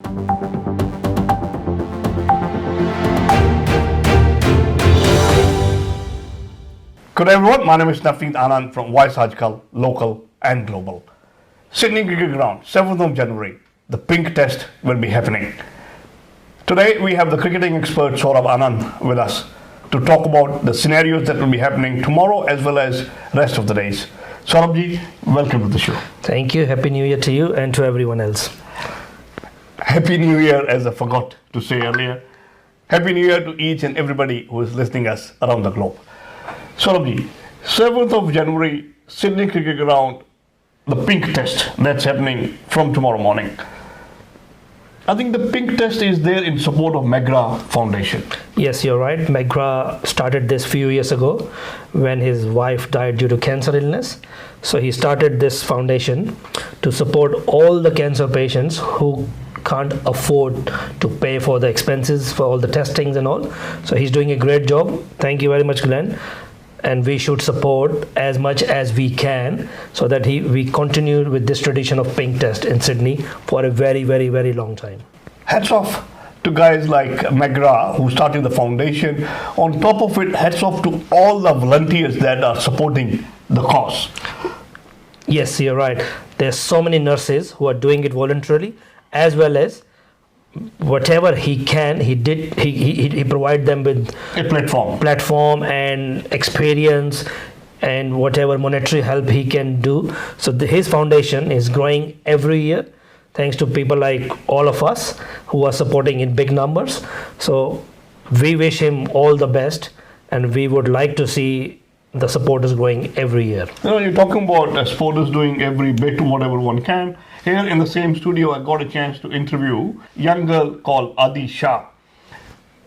Good everyone, my name is Navneet Anand from Voice Aajkal, local and global. Sydney Cricket Ground, 7th of January, the Pink Test will be happening. Today we have the cricketing expert Saurabh Anand with us to talk about the scenarios that will be happening tomorrow as well as rest of the days. Saurabh ji, welcome to the show. Thank you. Happy New Year to you and to everyone else. Happy New Year, as I forgot to say earlier. Happy New Year to each and everybody who is listening us around the globe. Saurabh ji, 7th of January, Sydney Cricket Ground, the Pink Test that's happening from tomorrow morning. I think the Pink Test is there in support of McGrath Foundation. Yes, you're right. McGrath started this few years ago when his wife died due to cancer illness. So he started this foundation to support all the cancer patients who can't afford to pay for the expenses for all the testings and all. So he's doing a great job. Thank you very much, Glenn. And we should support as much as we can so that we continue with this tradition of Pink Test in Sydney for a very, very, very long time. Hats off to guys like McGrath who started the foundation. On top of it, hats off to all the volunteers that are supporting the cause. Yes, you're right. There's so many nurses who are doing it voluntarily, as well as whatever he can, he provide them with a platform and experience and whatever monetary help he can do. So his foundation is growing every year thanks to people like all of us who are supporting in big numbers. So we wish him all the best, and we would like to see the supporters growing every year. You're talking about supporters doing every bit whatever one can. Here in the same studio, I got a chance to interview a young girl called Adi Shah.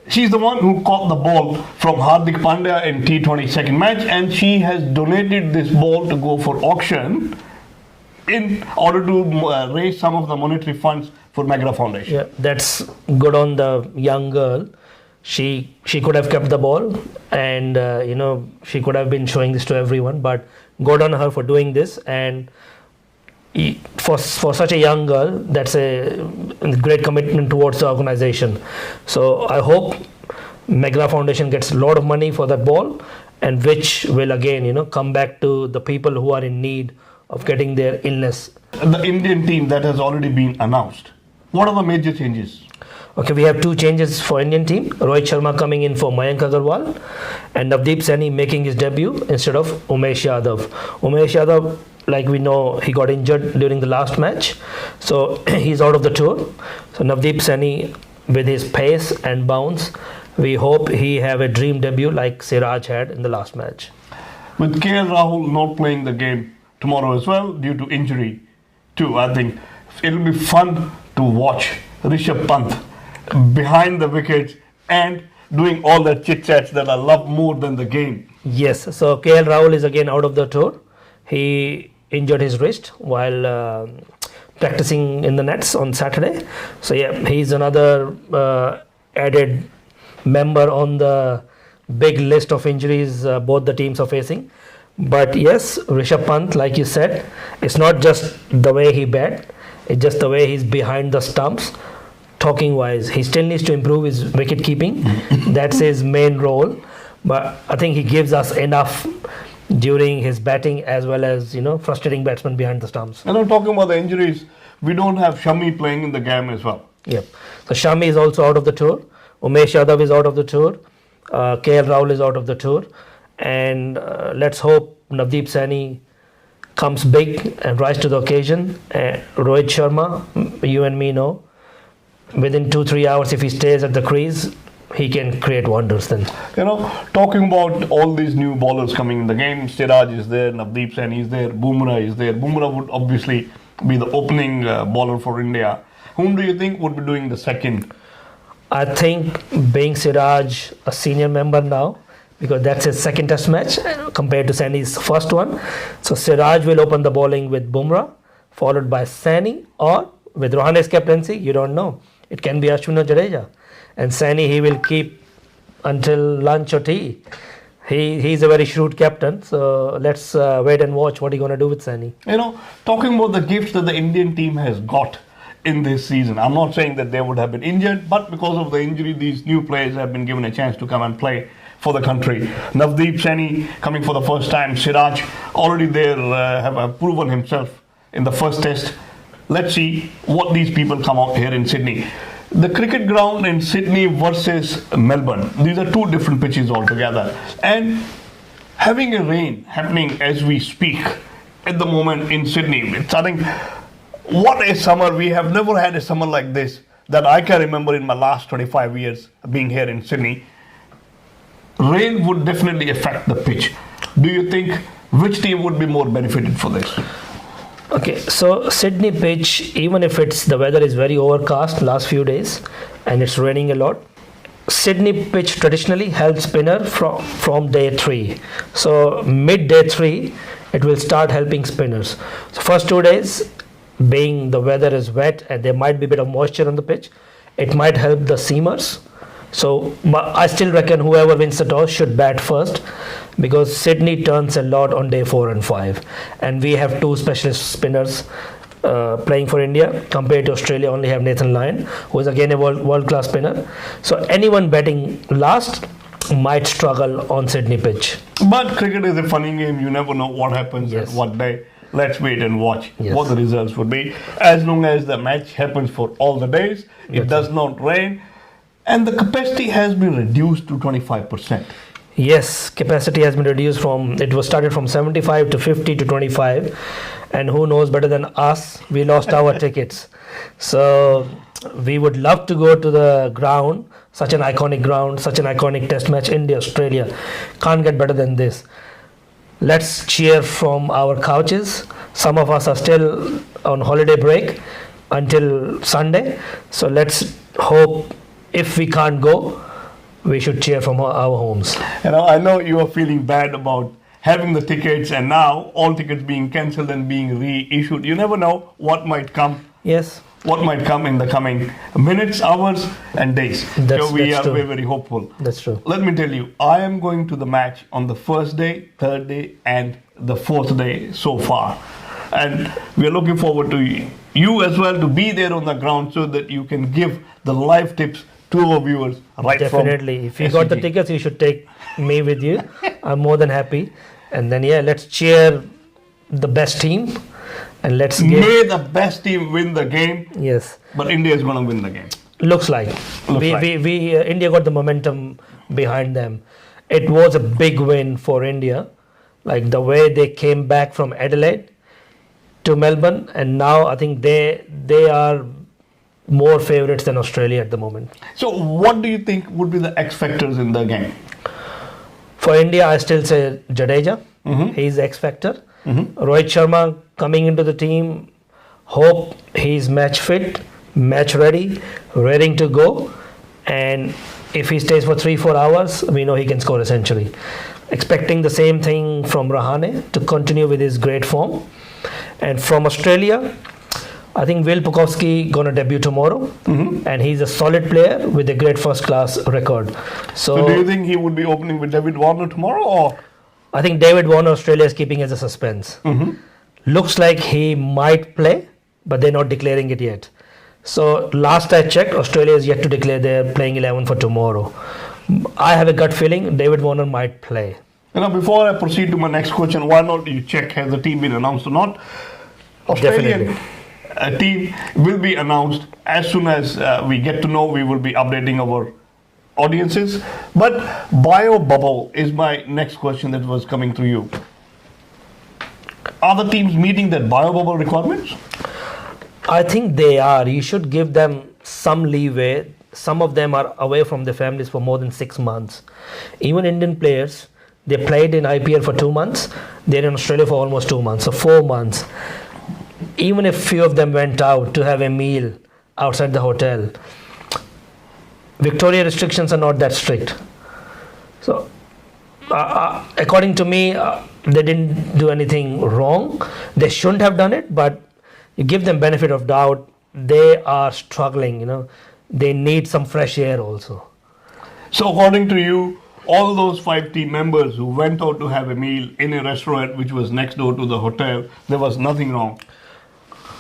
She's the one who caught the ball from Hardik Pandya in T20 second match, and she has donated this ball to go for auction in order to raise some of the monetary funds for McGrath Foundation. Yeah, that's good on the young girl. She could have kept the ball, and she could have been showing this to everyone, but good on her for doing this. And for such a young girl, that's a great commitment towards the organization. So I hope McGrath Foundation gets a lot of money for that ball, and which will again come back to the people who are in need of getting their illness. The Indian team that has already been announced, what are the major changes? Okay, we have two changes for Indian team. Rohit Sharma coming in for Mayank Agarwal, and Navdeep Saini making his debut instead of Umesh Yadav. Umesh Yadav, like we know, he got injured during the last match, so he's out of the tour. So Navdeep Saini, with his pace and bounce, we hope he have a dream debut like Siraj had in the last match. With KL Rahul not playing the game tomorrow as well due to injury too, I think it'll be fun to watch Rishabh Pant behind the wickets and doing all the chit-chats that I love more than the game. Yes, so KL Rahul is again out of the tour. He injured his wrist while practicing in the nets on Saturday. So yeah, he's another added member on the big list of injuries both the teams are facing. But yes, Rishabh Pant, like you said, it's not just the way he bat, it's just the way he's behind the stumps. Talking wise, he still needs to improve his wicket keeping. That's his main role. But I think he gives us enough during his batting as well as frustrating batsmen behind the stumps. And I'm talking about the injuries. We don't have Shami playing in the game as well. Yep. So Shami is also out of the tour. Umesh Yadav is out of the tour. KL Rahul is out of the tour. And let's hope Navdeep Saini comes big and rise to the occasion. Rohit Sharma, you and me know, within 2-3 hours, if he stays at the crease, he can create wonders then. Talking about all these new bowlers coming in the game, Siraj is there, Navdeep Saini is there, Bumrah is there. Bumrah would obviously be the opening bowler for India. Whom do you think would be doing the second? I think being Siraj a senior member now, because that's his second test match compared to Saini's first one. So Siraj will open the bowling with Bumrah, followed by Saini, or with Rohane's captaincy, you don't know. It can be Ashwin or Jadeja. And Saini, he will keep until lunch or tea. He's a very shrewd captain. So let's wait and watch what he's going to do with Saini. Talking about the gifts that the Indian team has got in this season. I'm not saying that they would have been injured, but because of the injury, these new players have been given a chance to come and play for the country. Navdeep Saini coming for the first time. Siraj already there have proven himself in the first test. Let's see what these people come out here in Sydney. The cricket ground in Sydney versus Melbourne. These are two different pitches altogether. And having a rain happening as we speak at the moment in Sydney, it's, I think, what a summer. We have never had a summer like this that I can remember in my last 25 years being here in Sydney. Rain would definitely affect the pitch. Do you think which team would be more benefited for this? Okay, so Sydney pitch, even if the weather is very overcast last few days and it's raining a lot, Sydney pitch traditionally helps spinner from day 3. So mid day 3, it will start helping spinners. So first 2 days, being the weather is wet and there might be a bit of moisture on the pitch, it might help the seamers. So I still reckon whoever wins the toss should bat first, because Sydney turns a lot on day 4 and 5, and we have 2 specialist spinners playing for India. Compared to Australia, only have Nathan Lyon, who is again a world-class spinner. So anyone batting last might struggle on Sydney pitch. But cricket is a funny game. You never know what happens at what day. Let's wait and watch what the results would be. As long as the match happens for all the days, it does not rain, and the capacity has been reduced to 25%. Yes, capacity has been reduced it was started from 75 to 50 to 25, and who knows better than us, we lost our tickets. So we would love to go to the ground, such an iconic ground, such an iconic test match, India, Australia. Can't get better than this. Let's cheer from our couches. Some of us are still on holiday break until Sunday, so let's hope if we can't go, we should cheer from our homes. I know you are feeling bad about having the tickets and now all tickets being cancelled and being reissued. You never know what might come. Yes. What might come in the coming minutes, hours, and days. We are very hopeful. That's true. Let me tell you, I am going to the match on the first day, third day, and the fourth day so far. And we are looking forward to you as well to be there on the ground so that you can give the live tips to our viewers Definitely. If you got the tickets, you should take me with you. I'm more than happy. And then, let's cheer the best team. And May the best team win the game. Yes. But India is going to win the game. Looks like. India got the momentum behind them. It was a big win for India. Like the way they came back from Adelaide to Melbourne, and now I think they are more favourites than Australia at the moment. So what do you think would be the X factors in the game? For India, I still say Jadeja. He's X factor. Rohit Sharma coming into the team, hope he's match fit, match ready, raring to go, and if he stays for 3-4 hours, we know he can score a century. Expecting the same thing from Rahane to continue with his great form. And from Australia, I think Will Pucovski gonna debut tomorrow, and he's a solid player with a great first-class record. So do you think he would be opening with David Warner tomorrow, or? I think David Warner, Australia is keeping as a suspense. Looks like he might play, but they're not declaring it yet. So last I checked, Australia is yet to declare their playing 11 for tomorrow. I have a gut feeling David Warner might play. Before I proceed to my next question, why not you check has the team been announced or not? Australian team will be announced as soon as we get to know. We will be updating our audiences. But bio bubble is my next question that was coming to you. Are the teams meeting their bio bubble requirements? I think they are. You should give them some leeway. Some of them are away from their families for more than 6 months. Even Indian players, they played in IPL for 2 months. They're in Australia for almost 2 months, so 4 months. Even if few of them went out to have a meal outside the hotel, Victoria restrictions are not that strict. So, according to me, they didn't do anything wrong. They shouldn't have done it, but you give them benefit of doubt. They are struggling, They need some fresh air also. So, according to you, all those 5 team members who went out to have a meal in a restaurant which was next door to the hotel, there was nothing wrong?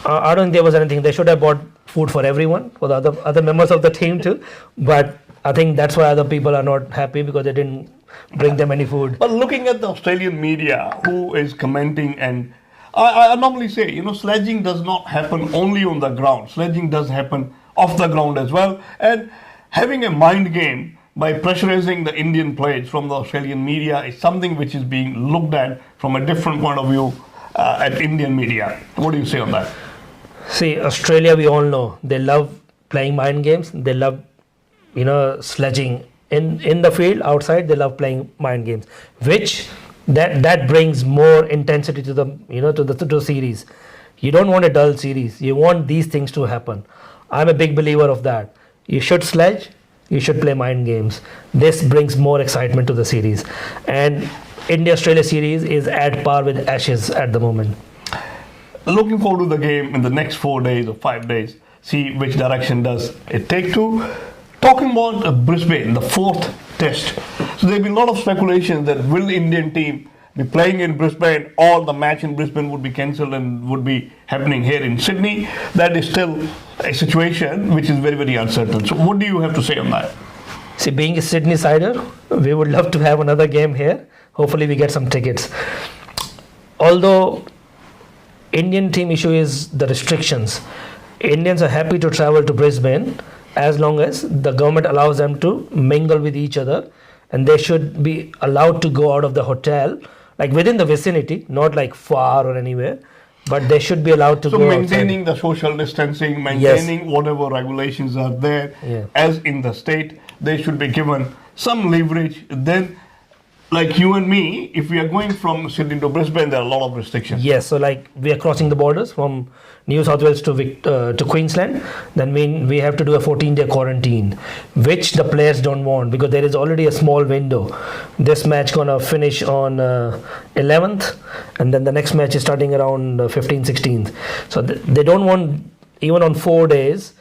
I don't think there was anything. They should have bought food for everyone, for the other members of the team too. But I think that's why other people are not happy, because they didn't bring them any food. But looking at the Australian media who is commenting, and I normally say, sledging does not happen only on the ground. Sledging does happen off the ground as well. And having a mind game by pressurizing the Indian players from the Australian media is something which is being looked at from a different point of view at Indian media. What do you say on that? See, Australia, we all know, they love playing mind games. They love, sledging in the field, outside. They love playing mind games, which that brings more intensity to the to the series. You don't want a dull series. You want these things to happen. I'm a big believer of that. You should sledge. You should play mind games. This brings more excitement to the series, and India-Australia series is at par with Ashes at the moment. Looking forward to the game in the next 4 days or 5 days. See which direction does it take to. Talking about Brisbane, the fourth test. So there have been a lot of speculation that will the Indian team be playing in Brisbane, or the match in Brisbane would be cancelled and would be happening here in Sydney. That is still a situation which is very, very uncertain. So what do you have to say on that? See, being a Sydney sider, we would love to have another game here. Hopefully we get some tickets. Although Indian team issue is the restrictions. Indians are happy to travel to Brisbane as long as the government allows them to mingle with each other, and they should be allowed to go out of the hotel, like within the vicinity, not like far or anywhere, but they should be allowed to go outside. So maintaining the social distancing, maintaining whatever regulations are there, as in the state, they should be given some leverage. Then, like you and me, if we are going from Sydney to Brisbane, there are a lot of restrictions. Yes, so like we are crossing the borders from New South Wales to Queensland, then we have to do a 14-day quarantine, which the players don't want, because there is already a small window. This match gonna finish on 11th, and then the next match is starting around 15th, 16th. So they don't want, even on 4 days,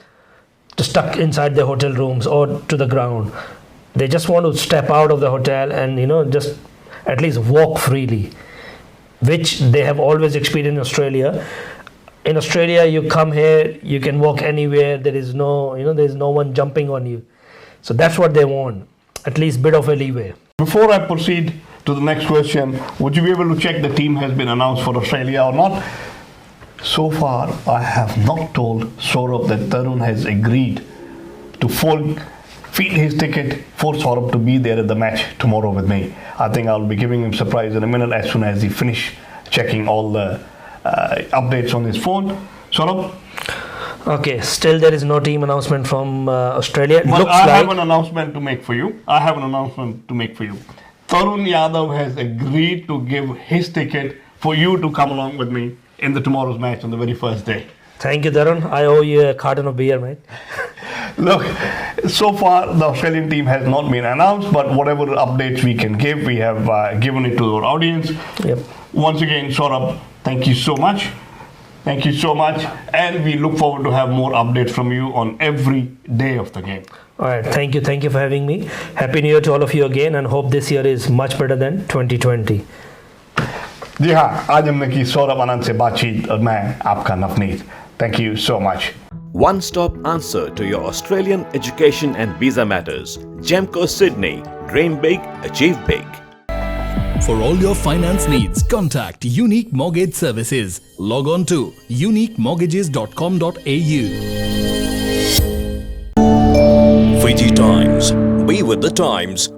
to stuck inside their hotel rooms or to the ground. They just want to step out of the hotel and just at least walk freely, which they have always experienced in Australia. In Australia, you come here, you can walk anywhere. There is no one jumping on you. So that's what they want, at least bit of a leeway. Before I proceed to the next question, would you be able to check the team has been announced for Australia or not? So far, I have not told Saurabh that Tarun has agreed to feed his ticket for Saurabh to be there at the match tomorrow with me. I think I'll be giving him surprise in a minute as soon as he finish checking all the updates on his phone. Saurabh? Okay, still there is no team announcement from Australia. Well, I have an announcement to make for you. Tarun Yadav has agreed to give his ticket for you to come along with me in the tomorrow's match on the very first day. Thank you, Tarun. I owe you a carton of beer, mate. Look, so far the Australian team has not been announced, but whatever updates we can give, we have given it to our audience. Yep. Once again, Saurabh, thank you so much. Thank you so much. And we look forward to have more updates from you on every day of the game. All right. Thank you. Thank you for having me. Happy New Year to all of you again, and hope this year is much better than 2020. जी हाँ, आज हमने की सौरभ आनंद से बातचीत और मैं आपका Navneet. Thank you so much. One-stop answer to your Australian education and visa matters. Gemco Sydney. Dream big, achieve big. For all your finance needs, contact Unique Mortgage Services. Log on to uniquemortgages.com.au. Fiji Times. Be with the times.